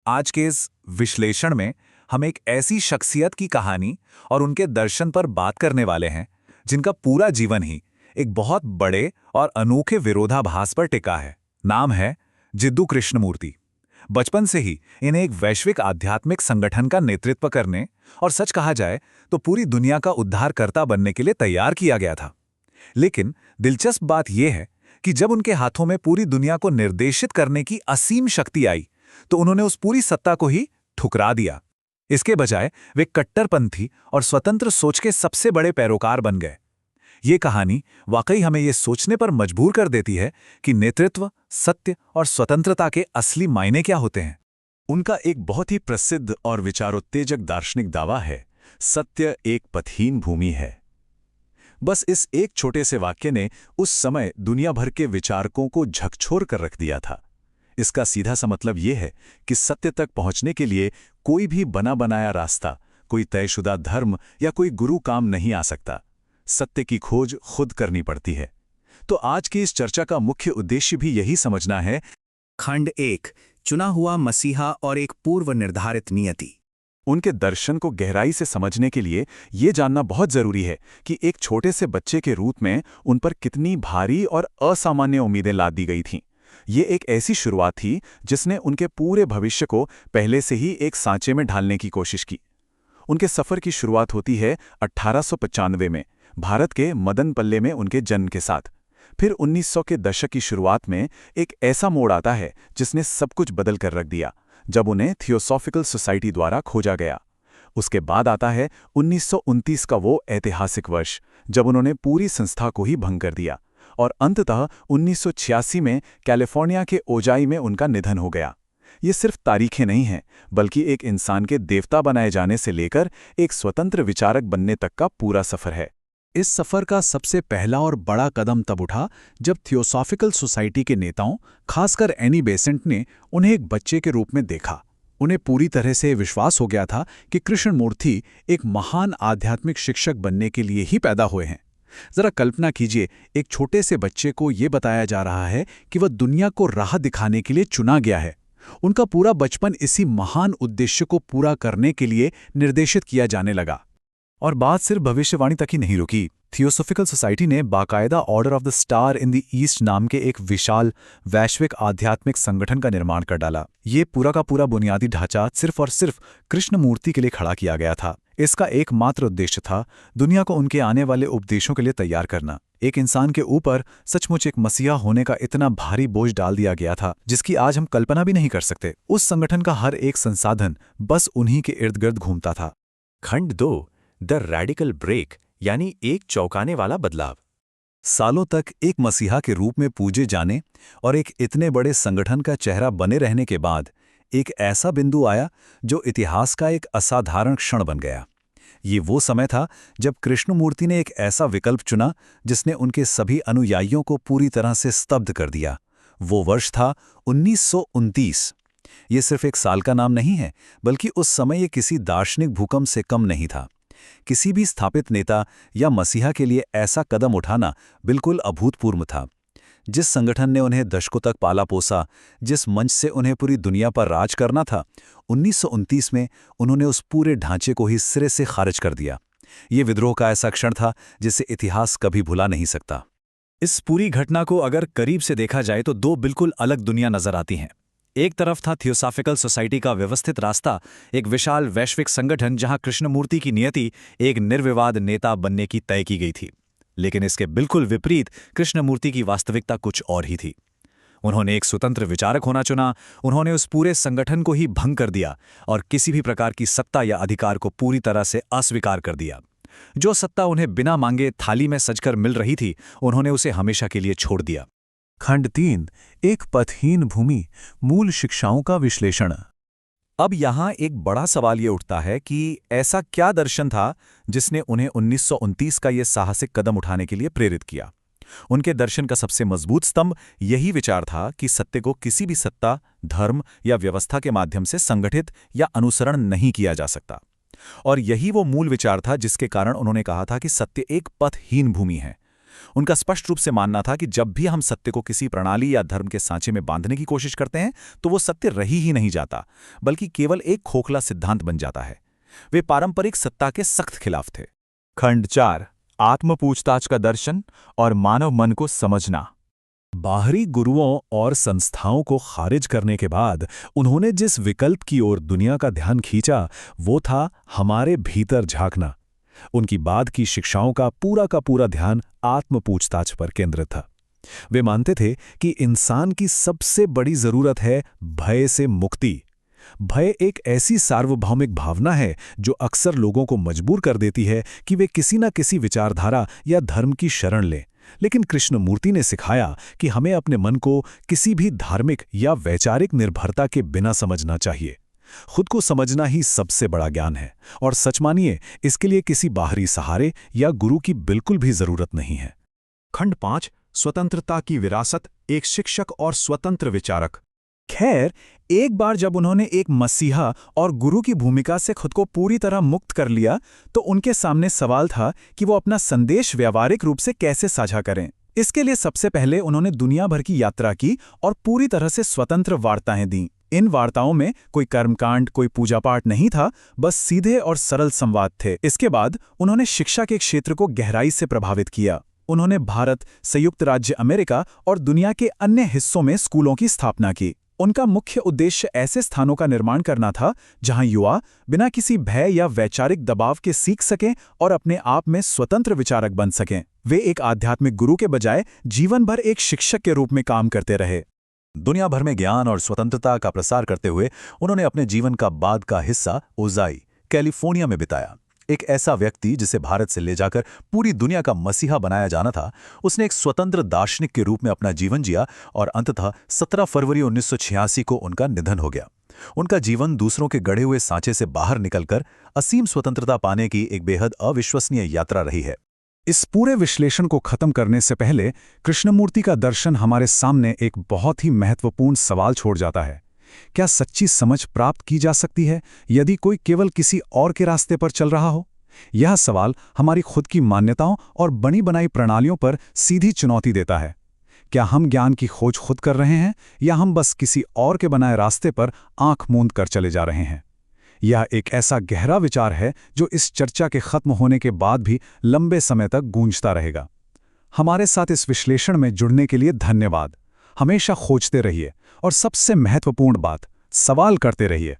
आज के इस विश्लेषण में हम एक ऐसी शख्सियत की कहानी और उनके दर्शन पर बात करने वाले हैं जिनका पूरा जीवन ही एक बहुत बड़े और अनोखे विरोधाभास पर टिका है। नाम है जिद्दू कृष्णमूर्ति। बचपन से ही इन्हें एक वैश्विक आध्यात्मिक संगठन का नेतृत्व करने और सच कहा जाए तो पूरी दुनिया का उद्धारकर्ता बनने के लिए तैयार किया गया था। लेकिन दिलचस्प बात यह है कि जब उनके हाथों में पूरी दुनिया को निर्देशित करने की असीम शक्ति आई तो उन्होंने उस पूरी सत्ता को ही ठुकरा दिया। इसके बजाय वे कट्टरपंथी और स्वतंत्र सोच के सबसे बड़े पैरोकार बन गए। ये कहानी वाकई हमें ये सोचने पर मजबूर कर देती है कि नेतृत्व, सत्य और स्वतंत्रता के असली मायने क्या होते हैं। उनका एक बहुत ही प्रसिद्ध और विचारोत्तेजक दार्शनिक दावा है, सत्य एक पथहीन भूमि है। बस इस एक छोटे से वाक्य ने उस समय दुनिया भर के विचारकों को झकझोर कर रख दिया था। इसका सीधा सा मतलब यह है कि सत्य तक पहुंचने के लिए कोई भी बना बनाया रास्ता, कोई तयशुदा धर्म या कोई गुरु काम नहीं आ सकता। सत्य की खोज खुद करनी पड़ती है। तो आज की इस चर्चा का मुख्य उद्देश्य भी यही समझना है। खंड 1, चुना हुआ मसीहा और एक पूर्व निर्धारित नियति। उनके दर्शन को गहराई से समझने के लिए ये जानना बहुत जरूरी है कि एक छोटे से बच्चे के रूप में उन पर कितनी भारी और असामान्य उम्मीदें लाद दी गई थीं। ये एक ऐसी शुरुआत थी जिसने उनके पूरे भविष्य को पहले से ही एक सांचे में ढालने की कोशिश की। उनके सफ़र की शुरुआत होती है 1895 में भारत के मदनपल्ले में उनके जन्म के साथ। फिर 1900 के दशक की शुरुआत में एक ऐसा मोड़ आता है जिसने सब कुछ बदल कर रख दिया, जब उन्हें थियोसॉफिकल सोसाइटी द्वारा खोजा गया। उसके बाद आता है 1929 का वो ऐतिहासिक वर्ष जब उन्होंने पूरी संस्था को ही भंग कर दिया, और अंततः 1986 में कैलिफोर्निया के ओजाई में उनका निधन हो गया। ये सिर्फ तारीखें नहीं हैं, बल्कि एक इंसान के देवता बनाए जाने से लेकर एक स्वतंत्र विचारक बनने तक का पूरा सफ़र है। इस सफ़र का सबसे पहला और बड़ा कदम तब उठा जब थियोसॉफिकल सोसाइटी के नेताओं, खासकर एनी बेसेंट ने उन्हें एक बच्चे के रूप में देखा। उन्हें पूरी तरह से विश्वास हो गया था कि कृष्णमूर्ति एक महान आध्यात्मिक शिक्षक बनने के लिए ही पैदा हुए हैं। जरा कल्पना कीजिए, एक छोटे से बच्चे को ये बताया जा रहा है कि वह दुनिया को राह दिखाने के लिए चुना गया है। उनका पूरा बचपन इसी महान उद्देश्य को पूरा करने के लिए निर्देशित किया जाने लगा। और बात सिर्फ भविष्यवाणी तक ही नहीं रुकी। थियोसॉफिकल सोसाइटी ने बाकायदा order of the star in the east नाम के एक विशाल वैश्विक आध्यात्मिक संगठन का निर्माण कर डाला। ये पूरा का पूरा बुनियादी ढांचा सिर्फ और सिर्फ कृष्णमूर्ति के लिए खड़ा किया गया था। इसका एकमात्र उद्देश्य था दुनिया को उनके आने वाले उपदेशों के लिए तैयार करना। एक इंसान के ऊपर सचमुच एक मसीहा होने का इतना भारी बोझ डाल दिया गया था जिसकी आज हम कल्पना भी नहीं कर सकते। उस संगठन का हर एक संसाधन बस उन्हीं के इर्द गिर्द घूमता था। खंड 2, द रेडिकल ब्रेक, यानी एक चौंकाने वाला बदलाव। सालों तक एक मसीहा के रूप में पूजे जाने और एक इतने बड़े संगठन का चेहरा बने रहने के बाद एक ऐसा बिंदु आया जो इतिहास का एक असाधारण क्षण बन गया। ये वो समय था जब कृष्णमूर्ति ने एक ऐसा विकल्प चुना जिसने उनके सभी अनुयायियों को पूरी तरह से स्तब्ध कर दिया। वो वर्ष था 1929। ये सिर्फ एक साल का नाम नहीं है, बल्कि उस समय ये किसी दार्शनिक भूकंप से कम नहीं था। किसी भी स्थापित नेता या मसीहा के लिए ऐसा कदम उठाना बिल्कुल अभूतपूर्व था। जिस संगठन ने उन्हें दशकों तक पाला पोसा, जिस मंच से उन्हें पूरी दुनिया पर राज करना था, 1929 में उन्होंने उस पूरे ढांचे को ही सिरे से खारिज कर दिया। ये विद्रोह का ऐसा क्षण था जिसे इतिहास कभी भुला नहीं सकता। इस पूरी घटना को अगर करीब से देखा जाए तो दो बिल्कुल अलग दुनिया नजर आती हैं। एक तरफ था थियोसॉफिकल सोसाइटी का व्यवस्थित रास्ता, एक विशाल वैश्विक संगठन जहां कृष्णमूर्ति की नियति एक निर्विवाद नेता बनने की तय की गई थी। लेकिन इसके बिल्कुल विपरीत कृष्णमूर्ति की वास्तविकता कुछ और ही थी। उन्होंने एक स्वतंत्र विचारक होना चुना। उन्होंने उस पूरे संगठन को ही भंग कर दिया और किसी भी प्रकार की सत्ता या अधिकार को पूरी तरह से अस्वीकार कर दिया। जो सत्ता उन्हें बिना मांगे थाली में सजकर मिल रही थी, उन्होंने उसे हमेशा के लिए छोड़ दिया। खंड 3, एक पथहीन भूमि, मूल शिक्षाओं का विश्लेषण। अब यहाँ एक बड़ा सवाल ये उठता है कि ऐसा क्या दर्शन था जिसने उन्हें 1929 का ये साहसिक कदम उठाने के लिए प्रेरित किया। उनके दर्शन का सबसे मजबूत स्तंभ यही विचार था कि सत्य को किसी भी सत्ता, धर्म या व्यवस्था के माध्यम से संगठित या अनुसरण नहीं किया जा सकता। और यही वो मूल विचार था जिसके कारण उन्होंने कहा था कि सत्य एक पथहीन भूमि है। उनका स्पष्ट रूप से मानना था कि जब भी हम सत्य को किसी प्रणाली या धर्म के सांचे में बांधने की कोशिश करते हैं तो वो सत्य रही ही नहीं जाता, बल्कि केवल एक खोखला सिद्धांत बन जाता है। वे पारंपरिक सत्ता के सख्त खिलाफ थे। खंड 4 आत्म पूछताछ का दर्शन और मानव मन को समझना। बाहरी गुरुओं और संस्थाओं को खारिज करने के बाद उन्होंने जिस विकल्प की ओर दुनिया का ध्यान खींचा वो था हमारे भीतर झांकना। उनकी बाद की शिक्षाओं का पूरा ध्यान आत्म पूछताछ पर केंद्रित था। वे मानते थे कि इंसान की सबसे बड़ी जरूरत है भय से मुक्ति। भय एक ऐसी सार्वभौमिक भावना है जो अक्सर लोगों को मजबूर कर देती है कि वे किसी न किसी विचारधारा या धर्म की शरण लें। लेकिन कृष्णमूर्ति ने सिखाया कि हमें अपने मन को किसी भी धार्मिक या वैचारिक निर्भरता के बिना समझना चाहिए। खुद को समझना ही सबसे बड़ा ज्ञान है, और सच मानिए इसके लिए किसी बाहरी सहारे या गुरु की बिल्कुल भी जरूरत नहीं है। खंड 5 स्वतंत्रता की विरासत, एक शिक्षक और स्वतंत्र विचारक। खैर, एक बार जब उन्होंने एक मसीहा और गुरु की भूमिका से खुद को पूरी तरह मुक्त कर लिया तो उनके सामने सवाल था कि वो अपना संदेश व्यावहारिक रूप से कैसे साझा करें। इसके लिए सबसे पहले उन्होंने दुनिया भर की यात्रा की और पूरी तरह से स्वतंत्र वार्ताएं दीं। इन वार्ताओं में कोई कर्मकांड, कोई पूजा पाठ नहीं था, बस सीधे और सरल संवाद थे। इसके बाद उन्होंने शिक्षा के क्षेत्र को गहराई से प्रभावित किया। उन्होंने भारत, संयुक्त राज्य अमेरिका और दुनिया के अन्य हिस्सों में स्कूलों की स्थापना की। उनका मुख्य उद्देश्य ऐसे स्थानों का निर्माण करना था जहां युवा बिना किसी भय या वैचारिक दबाव के सीख सकें और अपने आप में स्वतंत्र विचारक बन सकें। वे एक आध्यात्मिक गुरु के बजाय जीवन भर एक शिक्षक के रूप में काम करते रहे। दुनिया भर में ज्ञान और स्वतंत्रता का प्रसार करते हुए उन्होंने अपने जीवन का बाद का हिस्सा ओजाई, कैलिफोर्निया में बिताया। एक ऐसा व्यक्ति जिसे भारत से ले जाकर पूरी दुनिया का मसीहा बनाया जाना था, उसने एक स्वतंत्र दार्शनिक के रूप में अपना जीवन जिया और अंततः 17 फरवरी 1986 को उनका निधन हो गया। उनका जीवन दूसरों के गढ़े हुए सांचे से बाहर निकलकर असीम स्वतंत्रता पाने की एक बेहद अविश्वसनीय यात्रा रही है। इस पूरे विश्लेषण को खत्म करने से पहले कृष्णमूर्ति का दर्शन हमारे सामने एक बहुत ही महत्वपूर्ण सवाल छोड़ जाता है। क्या सच्ची समझ प्राप्त की जा सकती है यदि कोई केवल किसी और के रास्ते पर चल रहा हो? यह सवाल हमारी खुद की मान्यताओं और बनी बनाई प्रणालियों पर सीधी चुनौती देता है। क्या हम ज्ञान की खोज खुद कर रहे हैं या हम बस किसी और के बनाए रास्ते पर आंख मूंद कर चले जा रहे हैं? यह एक ऐसा गहरा विचार है जो इस चर्चा के खत्म होने के बाद भी लंबे समय तक गूंजता रहेगा। हमारे साथ इस विश्लेषण में जुड़ने के लिए धन्यवाद। हमेशा खोजते रहिए और सबसे महत्वपूर्ण बात, सवाल करते रहिए।